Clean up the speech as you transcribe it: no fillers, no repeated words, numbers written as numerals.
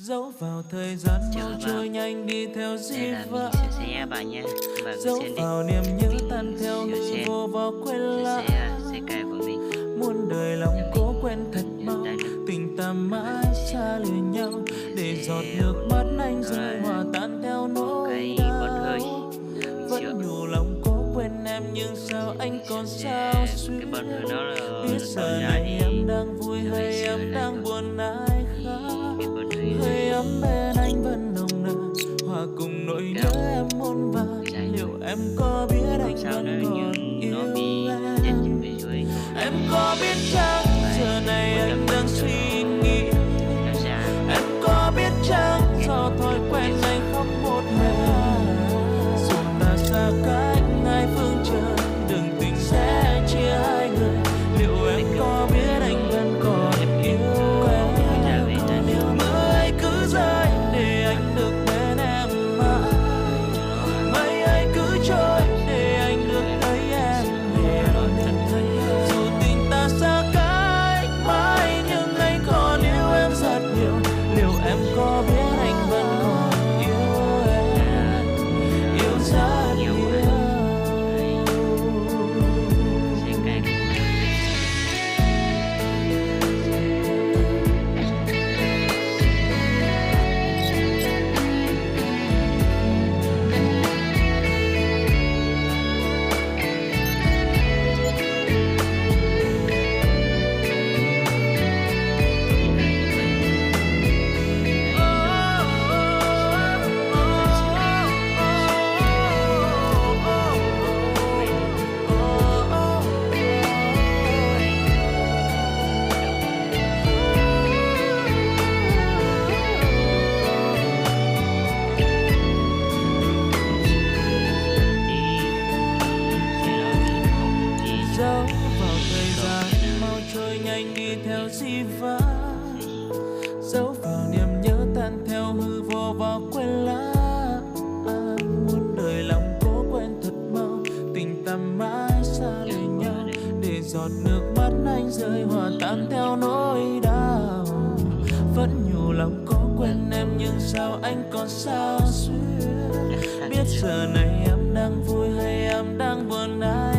dẫu vào thời gian mau trôi nhanh đi theo di vãng, dẫu vào niềm nhớ tan theo hư vô vào quên lãng. Muôn đời lòng cố quên thật mau, tình ta mãi xa lìa nhau, để giọt nước mắt anh rơi hòa tan theo nỗi đau. Vẫn nhủ lòng cố quên em nhưng sao anh còn sao xuyên. Biết giờ này em đang vui hay em đang buồn ai khác, hơi ấm bên anh vẫn nồng nàn, hòa cùng nỗi nhớ em muôn vàn. Liệu em có biết anh vẫn còn yêu em? Em có biết chăng giờ này anh đang suy nghĩ? Em có biết chăng do thói quen anh khóc một mình? Dù ta xa cách hai phương trời, đừng tình sẽ chia hai người. Liệu em có biết anh vẫn còn yêu em? Mưa ấy cứ rơi để anh được bên em mãi, mây ấy cứ trôi để anh được thấy em hiền. Dù tình ta xa cách mãi nhưng anh còn yêu em rất nhiều. Liệu em có biết anh vẫn còn yêu em, yêu rất nhiều. Dẫu vào thời gian mau trôi nhanh đi theo di vãng, dẫu vào niềm nhớ tan theo hư vô vào quên lãng. Muôn đời lòng cố quên thật mau, tình ta mãi xa lìa nhau, để giọt nước mắt anh rơi hòa tan theo nỗi đau. Vẫn nhủ lòng cố quên em nhưng sao anh còn sao xuyên. Biết giờ này em đang vui hay em đang buồn ai